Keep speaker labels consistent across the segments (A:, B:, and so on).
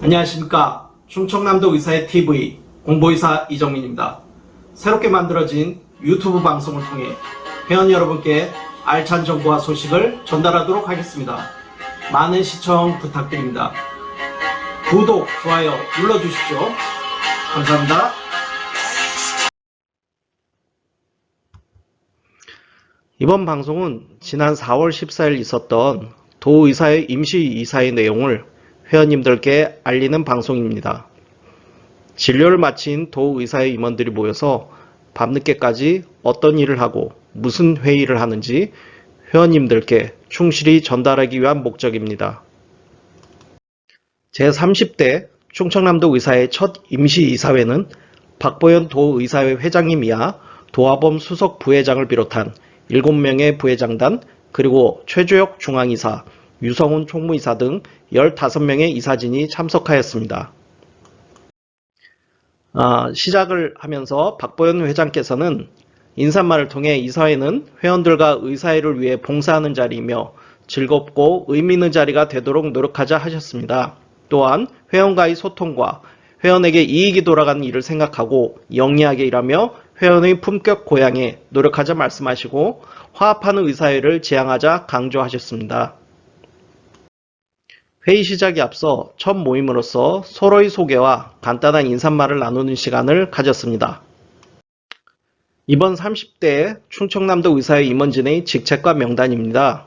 A: 안녕하십니까. 충청남도 의사의 TV 공보의사 이정민입니다. 새롭게 만들어진 유튜브 방송을 통해 회원 여러분께 알찬 정보와 소식을 전달하도록 하겠습니다. 많은 시청 부탁드립니다. 구독, 좋아요 눌러주십시오. 감사합니다. 이번 방송은 지난 4월 14일 있었던 도의사의 임시이사의 내용을 회원님들께 알리는 방송입니다. 진료를 마친 도의사의 임원들이 모여서 밤늦게까지 어떤 일을 하고 무슨 회의를 하는지 회원님들께 충실히 전달하기 위한 목적입니다. 제30대 충청남도 의사의 첫 임시이사회는 박보현 도의사회 회장님이야 도하범 수석 부회장을 비롯한 7명의 부회장단 그리고 최주혁 중앙이사, 유성훈 총무이사 등 15명의 이사진이 참석하였습니다. 시작을 하면서 박보현 회장께서는 인사말을 통해 이사회는 회원들과 의사회를 위해 봉사하는 자리이며 즐겁고 의미 있는 자리가 되도록 노력하자 하셨습니다. 또한 회원과의 소통과 회원에게 이익이 돌아가는 일을 생각하고 영리하게 일하며 회원의 품격 고양에 노력하자 말씀하시고 화합하는 의사회를 지향하자 강조하셨습니다. 회의 시작에 앞서 첫 모임으로서 서로의 소개와 간단한 인사말을 나누는 시간을 가졌습니다. 이번 30대 충청남도 의사회 임원진의 직책과 명단입니다.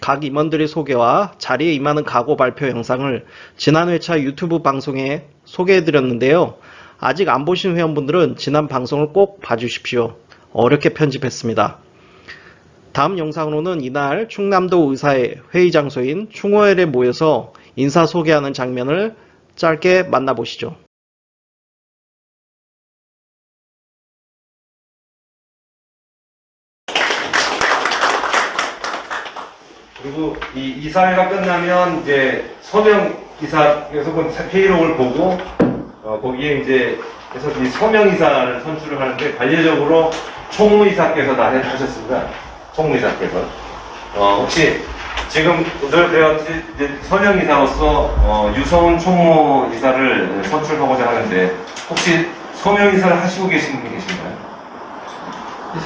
A: 각 임원들의 소개와 자리에 임하는 각오 발표 영상을 지난 회차 유튜브 방송에 소개해드렸는데요. 아직 안 보신 회원분들은 지난 방송을 꼭 봐주십시오. 어렵게 편집했습니다. 다음 영상으로는 이날 충남도 의사회 회의 장소인 충호회에 모여서 인사 소개하는 장면을 짧게 만나보시죠.
B: 그리고 이 이사회가 끝나면 이제 서명 이사께서 그 회의록을 보고 거기에 이제 그래서 이 서명 이사를 선출을 하는데 관례적으로 총무이사께서 다 하셨습니다. 총무이사께서 혹시 지금 내가 이제 서명 이사로서 유성훈 총무이사를 선출하고자 하는데 혹시 서명 이사를 하시고 계신 분이 계신가요?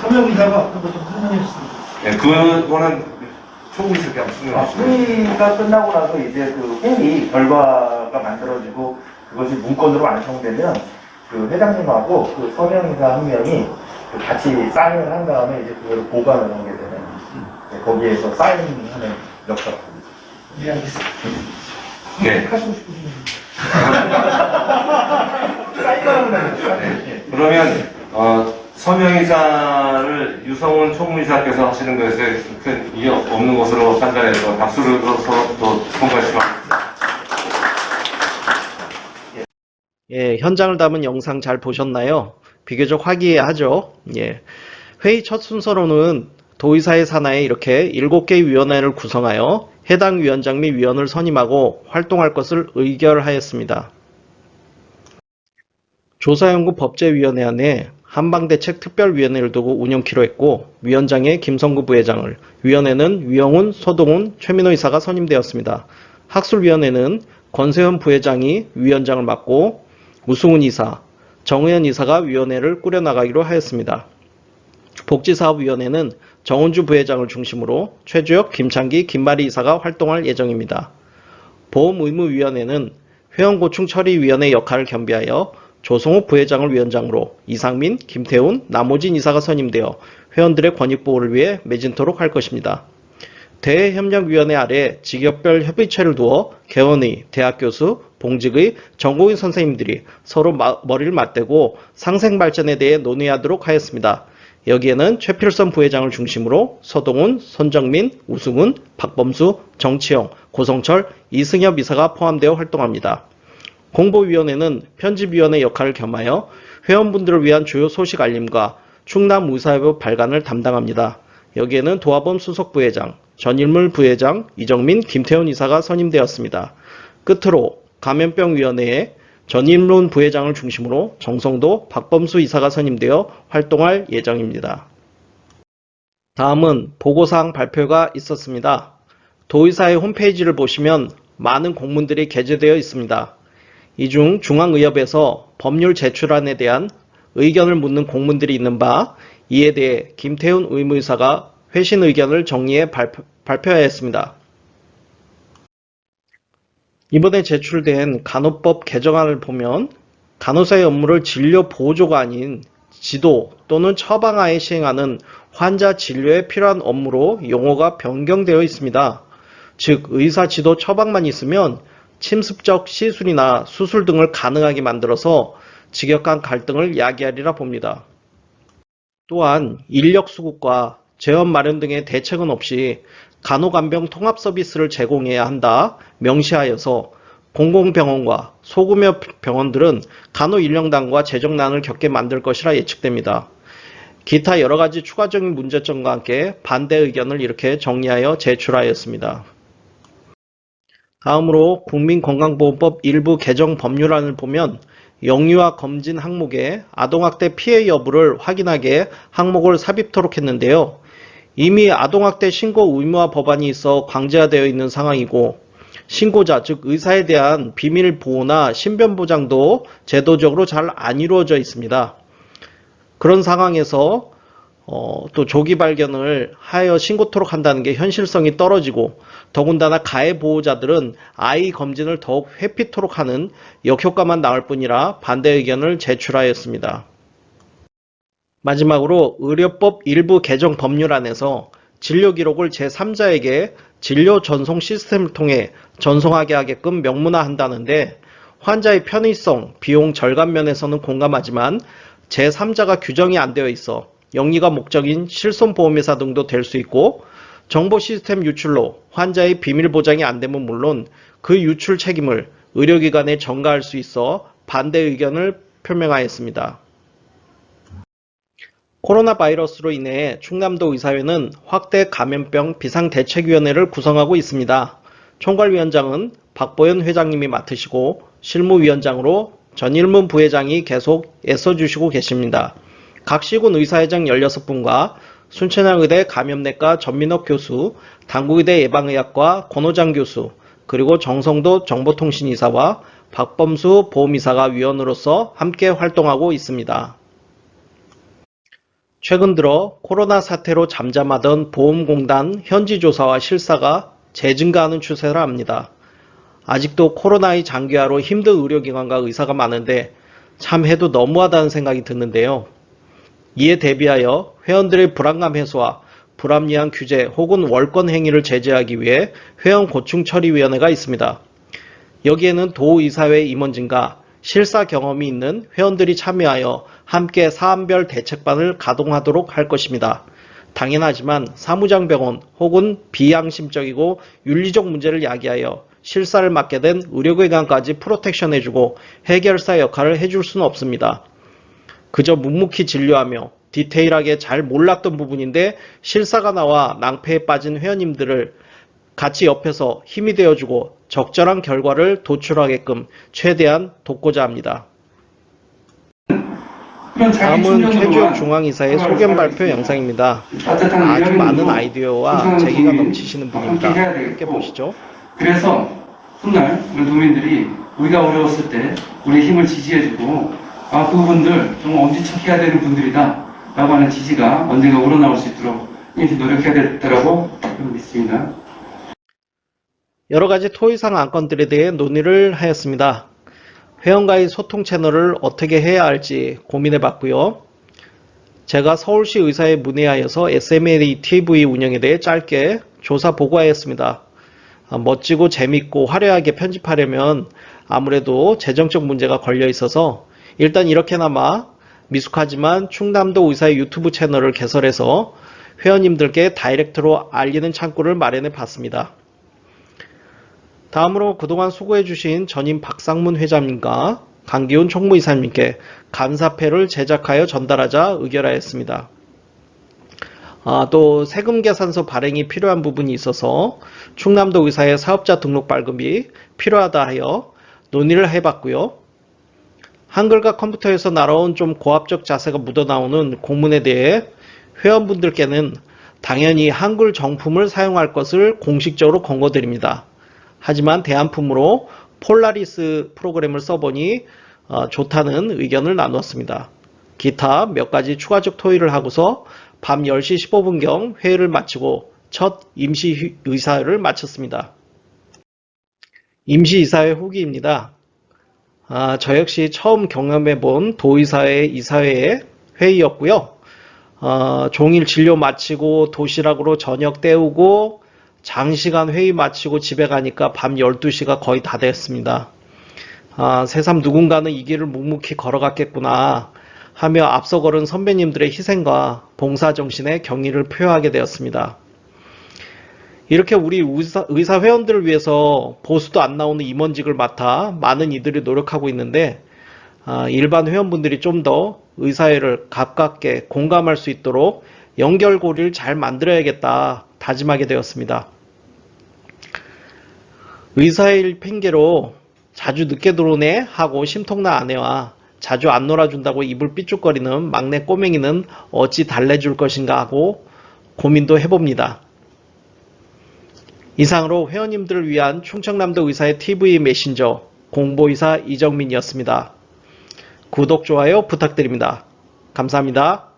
C: 서명이사가 어떤 것좀 설명해 주세요.
B: 네, 그거는 총무이사께 한번 설명해 주시면.
C: 회의가 끝나고 나서 이제 그 회의 결과가 만들어지고 그것이 문건으로 완성되면 그 회장님하고 그 서명이사 한 명이 그 같이 사인을 한 다음에 이제 그걸 보관을 하게 되는 거기에서 사인하는 역할을 합니다. 예, 알겠습니다.
B: 네.
C: 하시고 싶으시면 사인만 하면 되죠.
B: 네. 그러면 서명이사를 유성훈 총무이사께서 하시는 것에 큰 이의 없는 것으로 판단해서 박수를 넣어서 또 통과시켜주겠습니다.
A: 예, 현장을 담은 영상 잘 보셨나요? 비교적 화기애애하죠. 예. 회의 첫 순서로는 도의사회 산하에 이렇게 7개의 위원회를 구성하여 해당 위원장 및 위원을 선임하고 활동할 것을 의결하였습니다. 조사연구 법제위원회 안에 한방대책특별위원회를 두고 운영키로 했고 위원장에 김성구 부회장을, 위원회는 위영훈, 서동훈, 최민호 이사가 선임되었습니다. 학술위원회는 권세현 부회장이 위원장을 맡고 우승훈 이사, 정의연 이사가 위원회를 꾸려나가기로 하였습니다. 복지사업위원회는 정은주 부회장을 중심으로 최주혁, 김창기, 김마리 이사가 활동할 예정입니다. 보험의무위원회는 회원고충처리위원회 역할을 겸비하여 조성욱 부회장을 위원장으로 이상민, 김태훈, 남호진 이사가 선임되어 회원들의 권익보호를 위해 매진토록 할 것입니다. 대외협력위원회 아래 직역별 협의체를 두어 개원의, 대학 교수, 봉직의 전공의 선생님들이 서로 머리를 맞대고 상생발전에 대해 논의하도록 하였습니다. 여기에는 최필선 부회장을 중심으로 서동훈, 손정민, 우승훈, 박범수, 정치영, 고성철, 이승엽 이사가 포함되어 활동합니다. 공보위원회는 편집위원회 역할을 겸하여 회원분들을 위한 주요 소식 알림과 충남의사회부 발간을 담당합니다. 여기에는 도하범 수석부회장, 전일물 부회장, 이정민, 김태훈 이사가 선임되었습니다. 끝으로 감염병위원회에 전일문 부회장을 중심으로 정성도, 박범수 이사가 선임되어 활동할 예정입니다. 다음은 보고사항 발표가 있었습니다. 도의사의 홈페이지를 보시면 많은 공문들이 게재되어 있습니다. 이 중 중앙의협에서 법률 제출안에 대한 의견을 묻는 공문들이 있는 바 이에 대해 김태훈 의무이사가 회신 의견을 정리해 발표해야 했습니다. 이번에 제출된 간호법 개정안을 보면 간호사의 업무를 진료 보조가 아닌 지도 또는 처방하에 시행하는 환자 진료에 필요한 업무로 용어가 변경되어 있습니다. 즉 의사 지도 처방만 있으면 침습적 시술이나 수술 등을 가능하게 만들어서 직역한 갈등을 야기하리라 봅니다. 또한 인력 수급과 재원 마련 등의 대책은 없이 간호간병 통합 서비스를 제공해야 한다 명시하여서 공공병원과 소규모 병원들은 간호 인력난과 재정난을 겪게 만들 것이라 예측됩니다. 기타 여러가지 추가적인 문제점과 함께 반대 의견을 이렇게 정리하여 제출하였습니다. 다음으로 국민건강보험법 일부 개정 법률안을 보면 영유아 검진 항목에 아동학대 피해 여부를 확인하게 항목을 삽입토록 했는데요. 이미 아동학대 신고 의무화 법안이 있어 강제화되어 있는 상황이고 신고자 즉 의사에 대한 비밀 보호나 신변 보장도 제도적으로 잘 안 이루어져 있습니다. 그런 상황에서 또 조기 발견을 하여 신고토록 한다는 게 현실성이 떨어지고 더군다나 가해 보호자들은 아이 검진을 더욱 회피토록 하는 역효과만 나올 뿐이라 반대 의견을 제출하였습니다. 마지막으로 의료법 일부 개정 법률안에서 진료 기록을 제3자에게 진료 전송 시스템을 통해 전송하게 하게끔 명문화한다는데 환자의 편의성, 비용 절감 면에서는 공감하지만 제3자가 규정이 안 되어 있어 영리가 목적인 실손보험회사 등도 될 수 있고 정보 시스템 유출로 환자의 비밀 보장이 안 되면 물론 그 유출 책임을 의료기관에 전가할 수 있어 반대 의견을 표명하였습니다. 코로나 바이러스로 인해 충남도 의사회는 확대 감염병 비상대책위원회를 구성하고 있습니다. 총괄위원장은 박보현 회장님이 맡으시고 실무위원장으로 전일문 부회장이 계속 애써주시고 계십니다. 각 시군 의사회장 16분과 순천향의대 감염내과 전민옥 교수, 당구의대 예방의학과 권호장 교수, 그리고 정성도 정보통신이사와 박범수 보험이사가 위원으로서 함께 활동하고 있습니다. 최근 들어 코로나 사태로 잠잠하던 보험공단 현지조사와 실사가 재증가하는 추세라 합니다. 아직도 코로나의 장기화로 힘든 의료기관과 의사가 많은데 참 해도 너무하다는 생각이 드는데요. 이에 대비하여 회원들의 불안감 해소와 불합리한 규제 혹은 월권 행위를 제재하기 위해 회원고충처리위원회가 있습니다. 여기에는 도의사회 임원진과 실사 경험이 있는 회원들이 참여하여 함께 사안별 대책반을 가동하도록 할 것입니다. 당연하지만 사무장병원 혹은 비양심적이고 윤리적 문제를 야기하여 실사를 맡게 된 의료기관까지 프로텍션해주고 해결사 역할을 해줄 수는 없습니다. 그저 묵묵히 진료하며 디테일하게 잘 몰랐던 부분인데 실사가 나와 낭패에 빠진 회원님들을 같이 옆에서 힘이 되어주고 적절한 결과를 도출하게끔 최대한 돕고자 합니다. 다음은 최주혁 중앙이사의 소견 발표 영상입니다. 아주 많은 아이디어와 재기가 넘치시는 분입니다. 함께 보시죠.
D: 그래서 훗날 우리 도민들이 우리가 어려웠을 때 우리의 힘을 지지해주고 그분들 정말 엄지척해야 되는 분들이다 라고 하는 지지가 언젠가 우러나올 수 있도록 이렇게 노력해야 되겠다고 믿습니다.
A: 여러가지 토의상 안건들에 대해 논의를 하였습니다. 회원과의 소통 채널을 어떻게 해야 할지 고민해 봤고요. 제가 서울시 의사에 문의하여서 SMA TV 운영에 대해 짧게 조사 보고하였습니다. 멋지고 재밌고 화려하게 편집하려면 아무래도 재정적 문제가 걸려 있어서 일단 이렇게나마 미숙하지만 충남도 의사의 유튜브 채널을 개설해서 회원님들께 다이렉트로 알리는 창구를 마련해 봤습니다. 다음으로 그동안 수고해주신 전임 박상문 회장님과 강기훈 총무이사님께 감사패를 제작하여 전달하자 의결하였습니다. 또 세금 계산서 발행이 필요한 부분이 있어서 충남도 의사의 사업자 등록 발급이 필요하다 하여 논의를 해봤고요. 한글과 컴퓨터에서 날아온 좀 고압적 자세가 묻어나오는 공문에 대해 회원분들께는 당연히 한글 정품을 사용할 것을 공식적으로 권고드립니다. 하지만 대안품으로 폴라리스 프로그램을 써보니 좋다는 의견을 나누었습니다. 기타 몇 가지 추가적 토의를 하고서 밤 10시 15분경 회의를 마치고 첫 임시의사회를 마쳤습니다. 임시이사회 후기입니다. 저 역시 처음 경험해본 도의사회 이사회의 회의였고요. 종일 진료 마치고 도시락으로 저녁 때우고 장시간 회의 마치고 집에 가니까 밤 12시가 거의 다 됐습니다. 새삼 누군가는 이 길을 묵묵히 걸어갔겠구나 하며 앞서 걸은 선배님들의 희생과 봉사정신에 경의를 표하게 되었습니다. 이렇게 우리 의사 회원들을 위해서 보수도 안 나오는 임원직을 맡아 많은 이들이 노력하고 있는데 일반 회원분들이 좀 더 의사회를 가깝게 공감할 수 있도록 연결고리를 잘 만들어야겠다 다짐하게 되었습니다. 의사일 핑계로 자주 늦게 들어오네 하고 심통난 아내와 자주 안 놀아준다고 입을 삐죽거리는 막내 꼬맹이는 어찌 달래줄 것인가 하고 고민도 해봅니다. 이상으로 회원님들을 위한 충청남도 의사의 TV 메신저 공보의사 이정민이었습니다. 구독, 좋아요 부탁드립니다. 감사합니다.